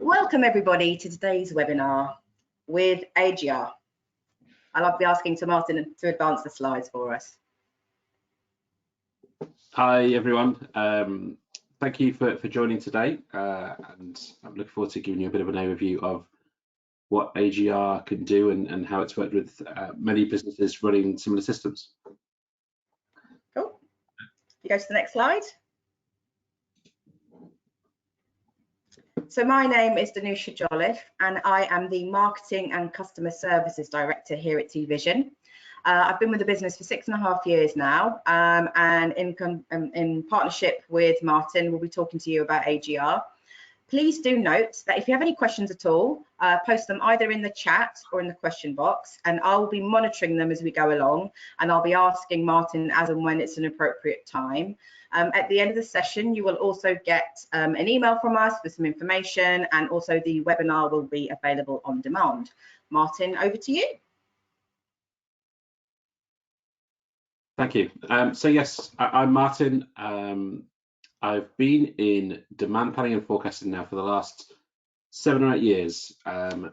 Welcome everybody to today's webinar with AGR. I'll be asking to Martin to advance the slides for us. Hi everyone, thank you for joining today, and I'm looking forward to giving you a bit of an overview of what AGR can do and how it's worked with many businesses running similar systems. Cool. You go to the next slide. So my name is Danusha Jolliffe and I am the Marketing and Customer Services Director here at T-Vision. I've been with the business for 6.5 years now, and in partnership with Martin, we'll be talking to you about AGR. Please do note that if you have any questions at all, post them either in the chat or in the question box, and I'll be monitoring them as we go along, and I'll be asking Martin as and when it's an appropriate time. At the end of the session, you will also get an email from us with some information, and also the webinar will be available on demand. Martin, over to you. Thank you. So yes, I'm Martin. I've been in demand planning and forecasting now for the last 7 or 8 years, and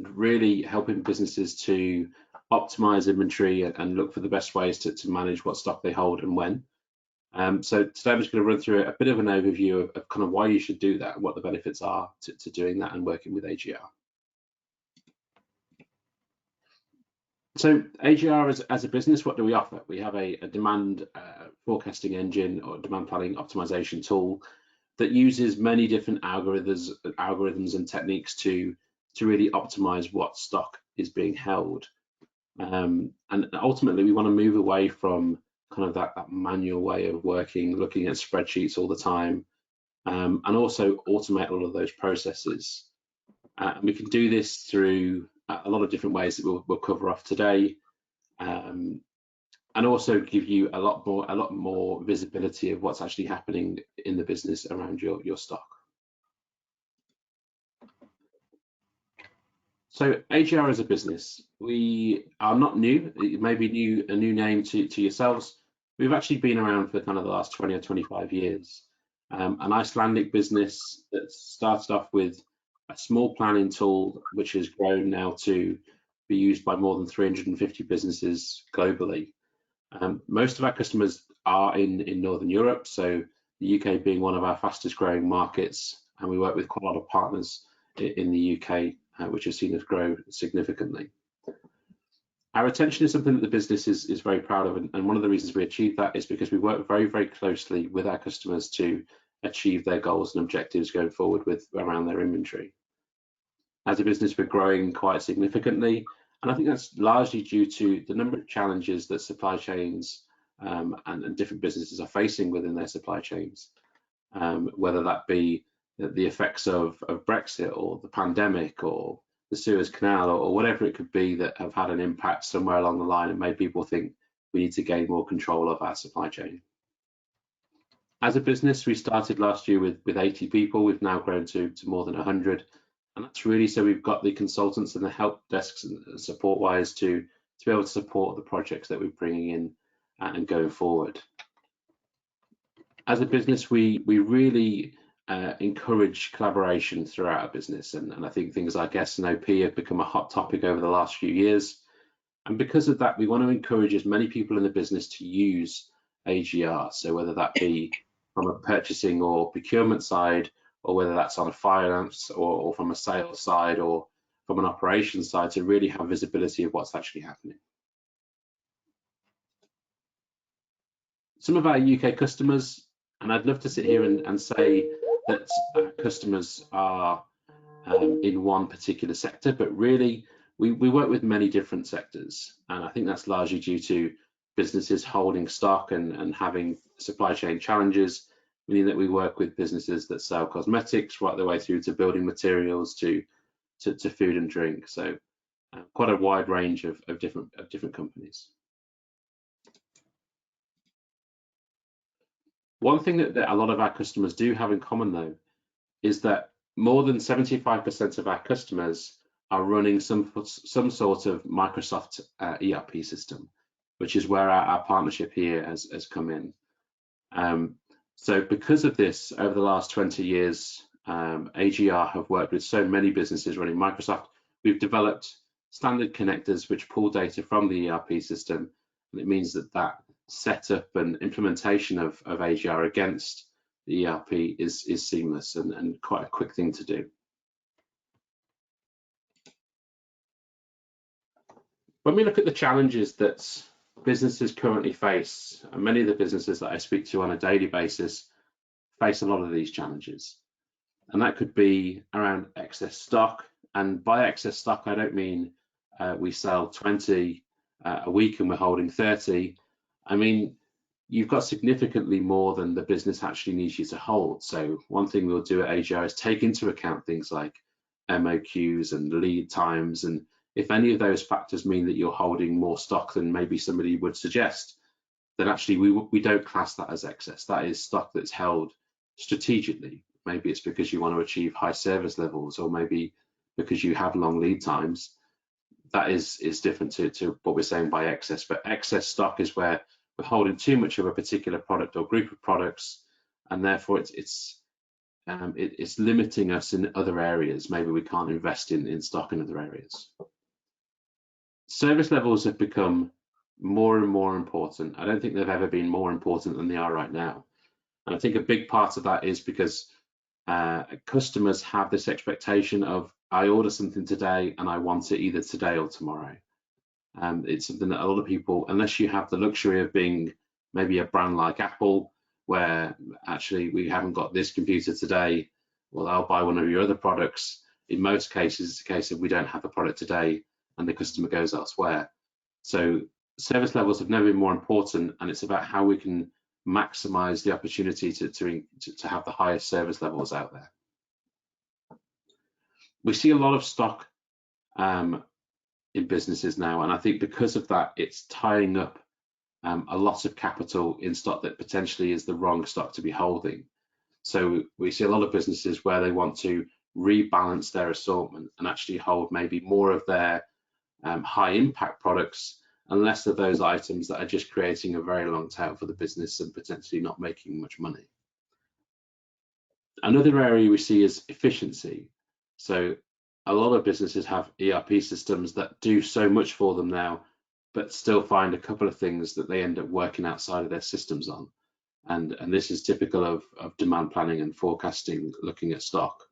really helping businesses to optimize inventory and look for the best ways to manage what stock they hold and when. So today I'm just going to run through a bit of an overview of kind of why you should do that and what the benefits are to doing that and working with AGR. So AGR as a business, what do we offer? We have a demand forecasting engine or demand planning optimization tool that uses many different algorithms and techniques to really optimize what stock is being held. And ultimately, we want to move away from kind of that manual way of working, looking at spreadsheets all the time, and also automate all of those processes. And we can do this through a lot of different ways that we'll cover off today, and also give you a lot more visibility of what's actually happening in the business around your stock. So AGR as a business, we are not new. It may be a new name to yourselves. We've actually been around for kind of the last 20 or 25 years. An Icelandic business that started off with a small planning tool, which has grown now to be used by more than 350 businesses globally. Most of our customers are in Northern Europe, so the UK being one of our fastest growing markets, and we work with quite a lot of partners in the UK, which has seen us grow significantly. Our retention is something that the business is very proud of, and one of the reasons we achieve that is because we work very, very closely with our customers to achieve their goals and objectives going forward around their inventory. As a business, we're growing quite significantly, and I think that's largely due to the number of challenges that supply chains and different businesses are facing within their supply chains, whether that be the effects of Brexit or the pandemic or the Suez Canal or whatever it could be that have had an impact somewhere along the line and made people think we need to gain more control of our supply chain. As a business, we started last year with 80 people. We've now grown to more than 100. And that's really so we've got the consultants and the help desks and support wise to be able to support the projects that we're bringing in and going forward. As a business, we really encourage collaboration throughout our business, and I think things like S&OP have become a hot topic over the last few years. And because of that, we want to encourage as many people in the business to use AGR. So whether that be from a purchasing or procurement side, or whether that's on a finance or from a sales side or from an operations side, to really have visibility of what's actually happening. Some of our UK customers, and I'd love to sit here and say that our customers are in one particular sector, but really we work with many different sectors, and I think that's largely due to businesses holding stock and having supply chain challenges, meaning that we work with businesses that sell cosmetics right the way through to building materials to food and drink. So quite a wide range of different companies. One thing that a lot of our customers do have in common though is that more than 75% of our customers are running some sort of Microsoft ERP system, which is where our partnership here has come in. So because of this, over the last 20 years, AGR have worked with so many businesses running Microsoft. We've developed standard connectors which pull data from the ERP system, and it means that that setup and implementation of AGR against the ERP is seamless and quite a quick thing to do. When we look at the challenges that businesses currently face, and many of the businesses that I speak to on a daily basis face a lot of these challenges. And that could be around excess stock. And by excess stock, I don't mean we sell 20 a week and we're holding 30. I mean, you've got significantly more than the business actually needs you to hold. So one thing we'll do at AGR is take into account things like MOQs and lead times. And if any of those factors mean that you're holding more stock than maybe somebody would suggest, then actually we don't class that as excess. That is stock that's held strategically. Maybe it's because you want to achieve high service levels, or maybe because you have long lead times. That is different to what we're saying by excess. But excess stock is where we're holding too much of a particular product or group of products, and therefore it's limiting us in other areas. Maybe we can't invest in stock in other areas. Service levels have become more and more important. I don't think they've ever been more important than they are right now. And I think a big part of that is because customers have this expectation of, I order something today and I want it either today or tomorrow. It's something that a lot of people, unless you have the luxury of being maybe a brand like Apple, where actually we haven't got this computer today, well, I'll buy one of your other products. In most cases, it's a case of we don't have the product today and the customer goes elsewhere. So service levels have never been more important, and it's about how we can maximize the opportunity to have the highest service levels out there. We see a lot of stock in businesses now, and I think because of that, it's tying up a lot of capital in stock that potentially is the wrong stock to be holding. So we see a lot of businesses where they want to rebalance their assortment and actually hold maybe more of their high impact products and less of those items that are just creating a very long tail for the business and potentially not making much money. Another area we see is efficiency. So a lot of businesses have ERP systems that do so much for them now, but still find a couple of things that they end up working outside of their systems on. And this is typical of demand planning and forecasting, looking at stock.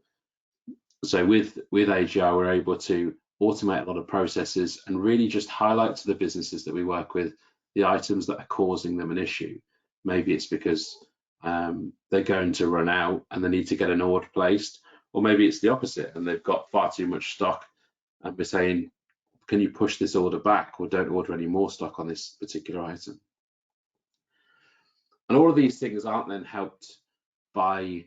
So with AGR, we're able to automate a lot of processes and really just highlight to the businesses that we work with the items that are causing them an issue. Maybe it's because they're going to run out and they need to get an order placed, or maybe it's the opposite and they've got far too much stock and we're saying, can you push this order back, or don't order any more stock on this particular item? And all of these things aren't then helped by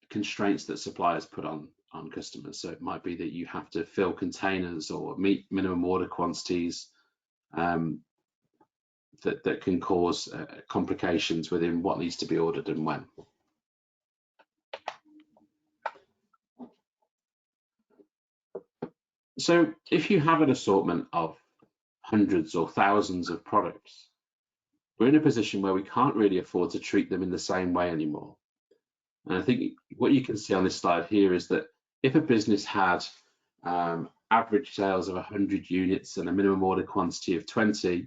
constraints that suppliers put on customers. So it might be that you have to fill containers or meet minimum order quantities that can cause complications within what needs to be ordered and when. So if you have an assortment of hundreds or thousands of products, we're in a position where we can't really afford to treat them in the same way anymore. And I think what you can see on this slide here is that if a business had average sales of 100 units and a minimum order quantity of 20,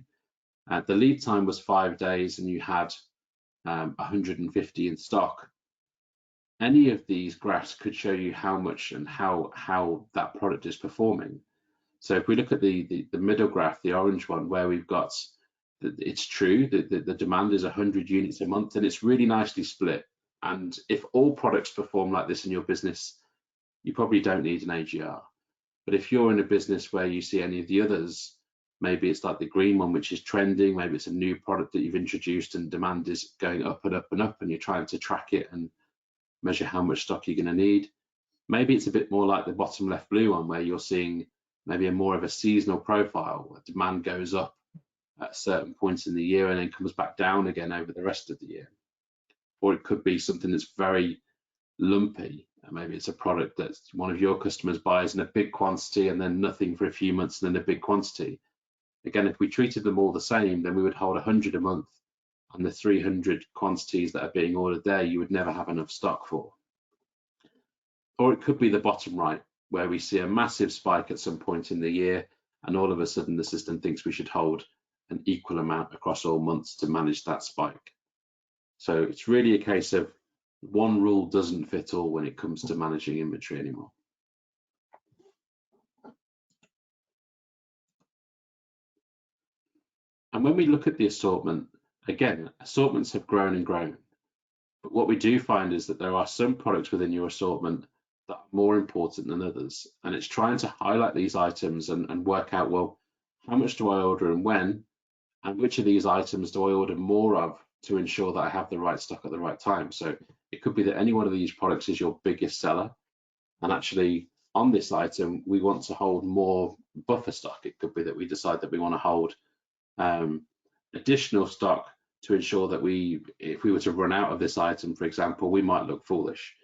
the lead time was 5 days and you had 150 in stock, any of these graphs could show you how much and how that product is performing. So if we look at the middle graph, the orange one, where we've got, it's true that the demand is 100 units a month, and it's really nicely split. And if all products perform like this in your business, you probably don't need an AGR. But if you're in a business where you see any of the others, maybe it's like the green one, which is trending, maybe it's a new product that you've introduced and demand is going up and up and up, and you're trying to track it and measure how much stock you're going to need. Maybe it's a bit more like the bottom left blue one, where you're seeing maybe more of a seasonal profile, where demand goes up at certain points in the year and then comes back down again over the rest of the year. Or it could be something that's very lumpy. Maybe it's a product that one of your customers buys in a big quantity and then nothing for a few months and then a big quantity. Again, if we treated them all the same, then we would hold 100 a month, and the 300 quantities that are being ordered there, you would never have enough stock for. Or it could be the bottom right, where we see a massive spike at some point in the year, and all of a sudden the system thinks we should hold an equal amount across all months to manage that spike. So it's really a case of one rule doesn't fit all when it comes to managing inventory anymore. And when we look at the assortment, again, assortments have grown and grown. But what we do find is that there are some products within your assortment that are more important than others. And it's trying to highlight these items and work out, well, how much do I order and when? And which of these items do I order more of to ensure that I have the right stock at the right time? So it could be that any one of these products is your biggest seller. And actually on this item, we want to hold more buffer stock. It could be that we decide that we want to hold additional stock to ensure that if we were to run out of this item, for example, we might look foolish.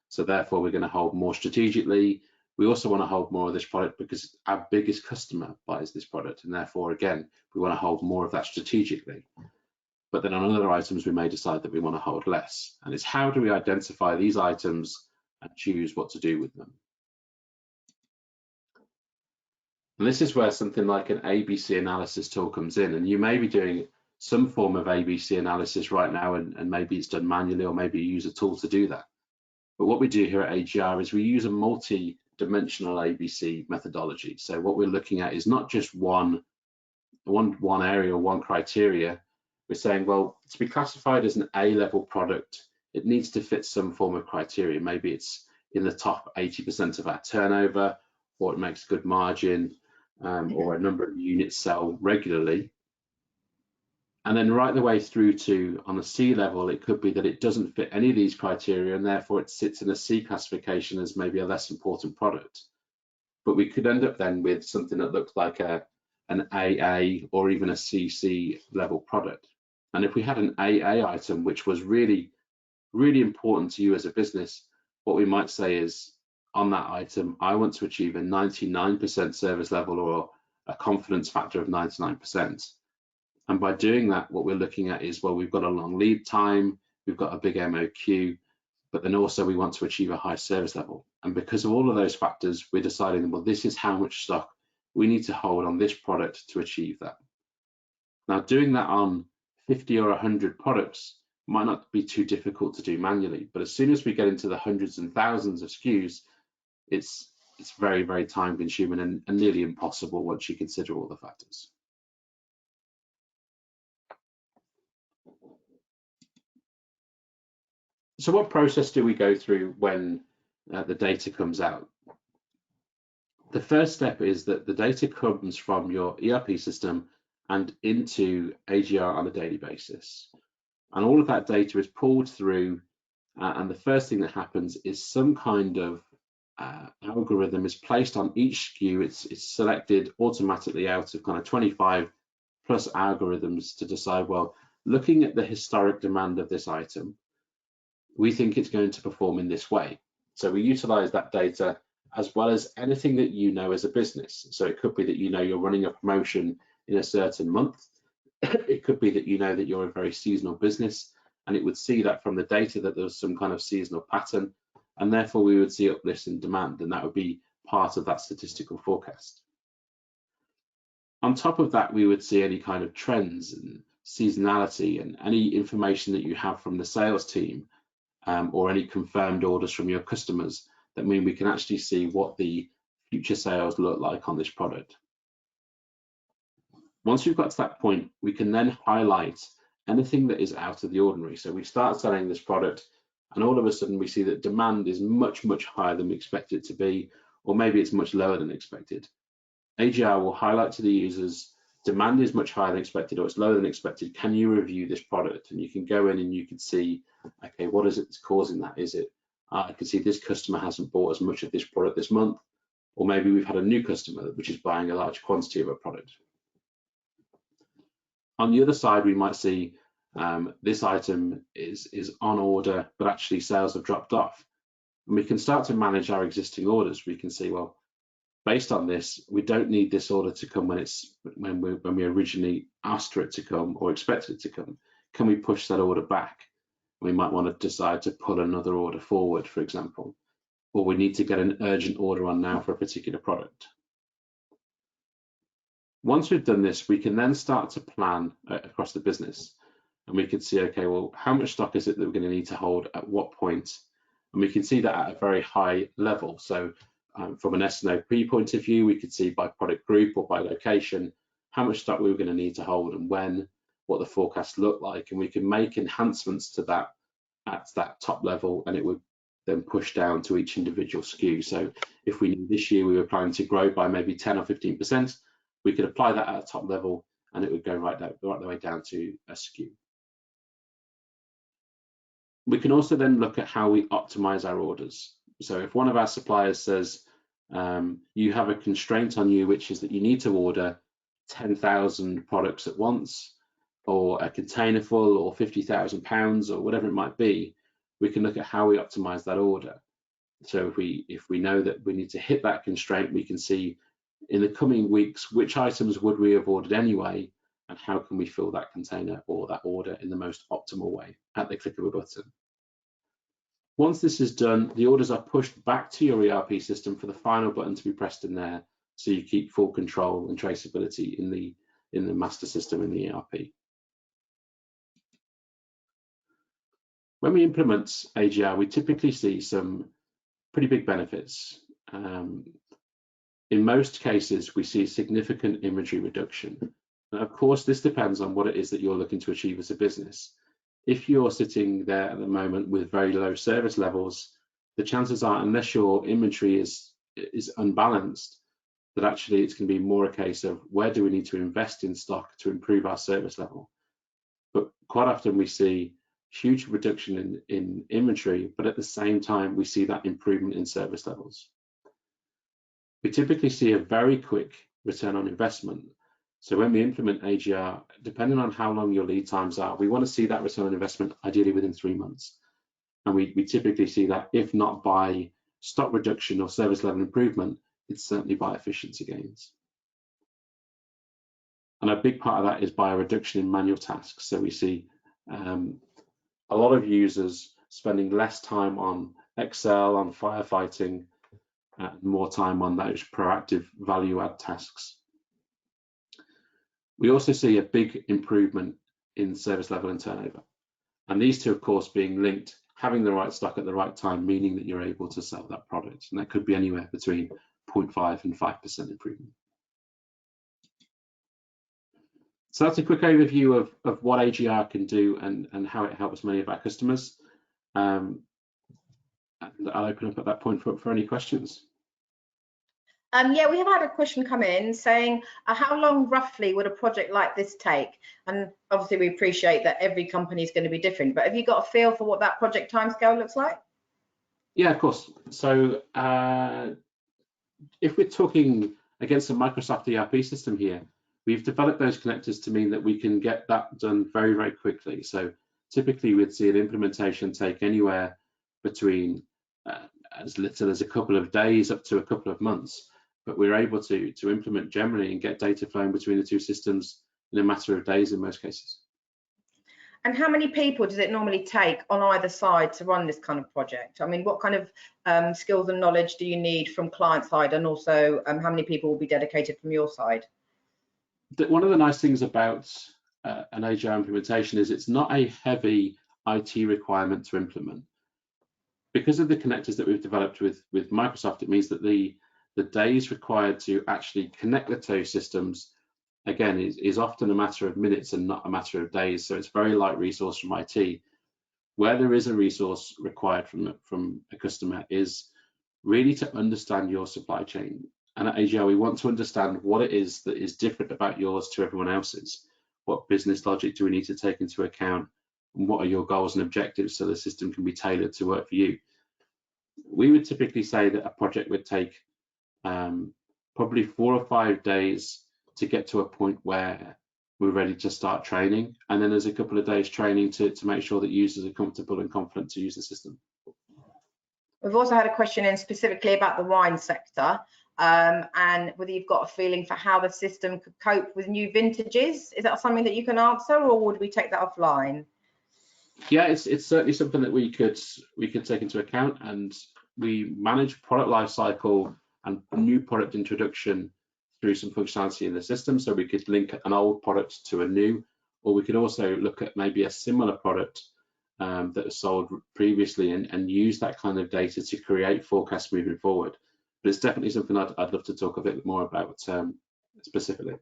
So therefore, we're going to hold more strategically. We also want to hold more of this product because our biggest customer buys this product, and therefore, again, we want to hold more of that strategically. But then on other items, we may decide that we want to hold less. And it's how do we identify these items and choose what to do with them? And this is where something like an ABC analysis tool comes in, and you may be doing some form of ABC analysis right now, and maybe it's done manually, or maybe you use a tool to do that. But what we do here at AGR is we use a multi-dimensional ABC methodology. So what we're looking at is not just one area or one criteria. We're saying, well, to be classified as an A-level product, it needs to fit some form of criteria. Maybe it's in the top 80% of our turnover, or it makes good margin, or a number of units sell regularly. And then right the way through to, on a C level, it could be that it doesn't fit any of these criteria, and therefore it sits in a C classification as maybe a less important product. But we could end up then with something that looks like an AA or even a CC level product. And if we had an AA item, which was really, really important to you as a business, what we might say is, on that item, I want to achieve a 99% service level or a confidence factor of 99%. And by doing that, what we're looking at is, well, we've got a long lead time, we've got a big MOQ, but then also we want to achieve a high service level. And because of all of those factors, we're deciding, well, this is how much stock we need to hold on this product to achieve that. Now, doing that on 50 or 100 products might not be too difficult to do manually, but as soon as we get into the hundreds and thousands of SKUs, it's very, very time consuming and nearly impossible once you consider all the factors. So what process do we go through when the data comes out? The first step is that the data comes from your ERP system and into AGR on a daily basis. And all of that data is pulled through, and the first thing that happens is some kind of algorithm is placed on each SKU. It's selected automatically out of kind of 25 plus algorithms to decide, well, looking at the historic demand of this item, we think it's going to perform in this way. So we utilize that data as well as anything that you know as a business. So it could be that you know you're running a promotion in a certain month. It could be that you know that you're a very seasonal business, and it would see that from the data that there's some kind of seasonal pattern, and therefore we would see uplifts in demand, and that would be part of that statistical forecast. On top of that, we would see any kind of trends and seasonality and any information that you have from the sales team, or any confirmed orders from your customers that mean we can actually see what the future sales look like on this product. Once we've got to that point, we can then highlight anything that is out of the ordinary. So we start selling this product, and all of a sudden we see that demand is much, much higher than we expect it to be, or maybe it's much lower than expected. AGR will highlight to the users, demand is much higher than expected, or it's lower than expected. Can you review this product? And you can go in and you can see, okay, what is it that's causing that? Is it, I can see this customer hasn't bought as much of this product this month, or maybe we've had a new customer which is buying a large quantity of a product. On the other side, we might see this item is on order, but actually sales have dropped off. And we can start to manage our existing orders. We can see, well, based on this, we don't need this order to come when we originally asked for it to come or expected it to come. Can we push that order back? We might want to decide to pull another order forward, for example. or we need to get an urgent order on now for a particular product. Once we've done this, we can then start to plan across the business, and we can see, okay, well, how much stock is it that we're going to need to hold at what point? And we can see that at a very high level. So from an S&OP point of view, we could see by product group or by location how much stock we were going to need to hold and when, what the forecast looked like, and we can make enhancements to that at that top level, and it would then push down to each individual SKU. So if we knew this year we were planning to grow by maybe 10 or 15%, we could apply that at a top level, and it would go right the way down to a SKU. We can also then look at how we optimize our orders. So if one of our suppliers says, you have a constraint on you, which is that you need to order 10,000 products at once, or a container full, or 50,000 pounds, or whatever it might be, we can look at how we optimize that order. So if we know that we need to hit that constraint, we can see in the coming weeks which items would we have ordered anyway, and how can we fill that container or that order in the most optimal way at the click of a button. Once this is done, the orders are pushed back to your ERP system for the final button to be pressed in there, so you keep full control and traceability in the master system in the ERP. When we implement AGR, we typically see some pretty big benefits. In most cases, we see significant inventory reduction. Now, of course, this depends on what it is that you're looking to achieve as a business. If you're sitting there at the moment with very low service levels, the chances are, unless your inventory is unbalanced, that actually it's going to be more a case of where do we need to invest in stock to improve our service level. But quite often we see huge reduction in inventory, but at the same time we see that improvement in service levels. We typically see a very quick return on investment. So when we implement AGR, depending on how long your lead times are, we want to see that return on investment ideally within 3 months. And we typically see that, if not by stock reduction or service level improvement, it's certainly by efficiency gains. And a big part of that is by a reduction in manual tasks. So we see a lot of users spending less time on Excel, on firefighting, and more time on those proactive value add tasks. We also see a big improvement in service level and turnover. And these two, of course, being linked, having the right stock at the right time, meaning that you're able to sell that product. And that could be anywhere between 0.5 and 5% improvement. So that's a quick overview of what AGR can do and how it helps many of our customers. And I'll open up at that point for any questions. Yeah, we have had a question come in saying, how long roughly would a project like this take? And obviously we appreciate that every company is going to be different, but have you got a feel for what that project timescale looks like? Yeah, of course. So if we're talking against a Microsoft ERP system here, we've developed those connectors to mean that we can get that done very, very quickly. So typically we'd see an implementation take anywhere between as little as a couple of days up to a couple of months. But we're able to implement generally and get data flowing between the two systems in a matter of days in most cases. And how many people does it normally take on either side to run this kind of project? I mean, what kind of skills and knowledge do you need from client side, and also how many people will be dedicated from your side? One of the nice things about an AGR implementation is it's not a heavy IT requirement to implement. Because of the connectors that we've developed with Microsoft, it means that the days required to actually connect the two systems, again, is often a matter of minutes and not a matter of days. So it's very light resource from IT. Where there is a resource required from a customer is really to understand your supply chain. And at AGR, we want to understand what it is that is different about yours to everyone else's. What business logic do we need to take into account? And what are your goals and objectives so the system can be tailored to work for you? We would typically say that a project would take probably 4 or 5 days to get to a point where we're ready to start training. And then there's a couple of days training to make sure that users are comfortable and confident to use the system. We've also had a question in specifically about the wine sector and whether you've got a feeling for how the system could cope with new vintages. Is that something that you can answer, or would we take that offline? Yeah, it's certainly something that we could take into account, and we manage product lifecycle and new product introduction through some functionality in the system. So we could link an old product to a new, or we could also look at maybe a similar product that was sold previously and use that kind of data to create forecasts moving forward. But it's definitely something I'd love to talk a bit more about specifically.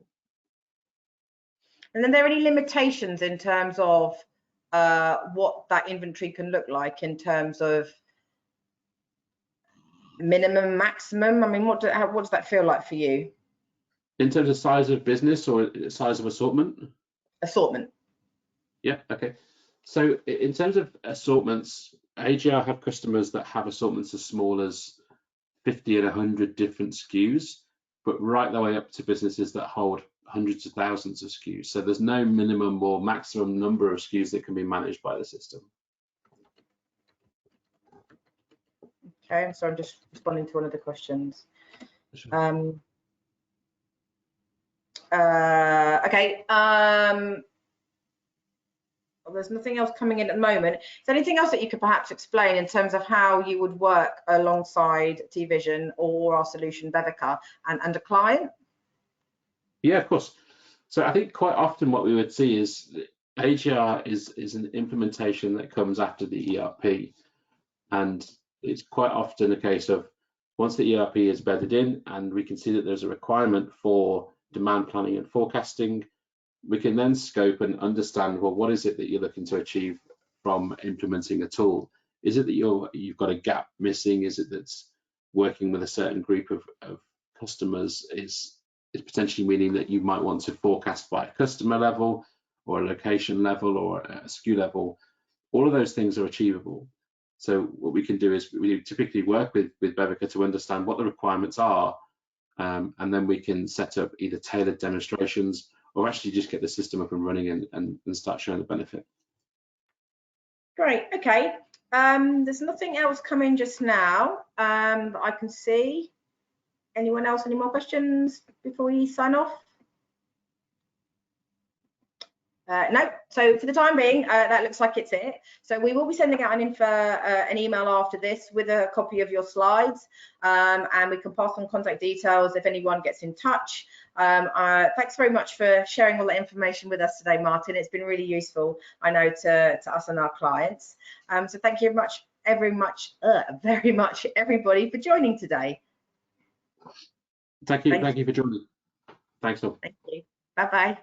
And then, are there any limitations in terms of what that inventory can look like in terms of minimum, maximum? I mean, what does that feel like for you? In terms of size of business or size of assortment? Assortment. Yeah, okay. So in terms of assortments, AGR have customers that have assortments as small as 50 and 100 different SKUs, but right the way up to businesses that hold hundreds of thousands of SKUs. So there's no minimum or maximum number of SKUs that can be managed by the system. Okay, so I'm just responding to one of the questions. Sure. Okay. Well, there's nothing else coming in at the moment. Is there anything else that you could perhaps explain in terms of how you would work alongside TVision or our solution Bevica and a client? Yeah, of course. So I think quite often what we would see is AGR is an implementation that comes after the ERP, and it's quite often a case of once the ERP is bedded in and we can see that there's a requirement for demand planning and forecasting, we can then scope and understand, well, what is it that you're looking to achieve from implementing a tool? Is it that you've got a gap missing? Is it that's working with a certain group of customers is potentially meaning that you might want to forecast by a customer level or a location level or a SKU level? All of those things are achievable. So what we can do is we typically work with Bevica to understand what the requirements are, and then we can set up either tailored demonstrations or actually just get the system up and running and start showing the benefit. Great, okay. There's nothing else coming just now that I can see. Anyone else, any more questions before we sign off? No, so for the time being, that looks like it's it. So we will be sending out an email after this with a copy of your slides, and we can pass on contact details if anyone gets in touch. Thanks very much for sharing all the information with us today, Martin. It's been really useful, I know, to us and our clients. So thank you very much, everybody, for joining today. Thank you for joining. Thanks all. Thank you. Bye-bye.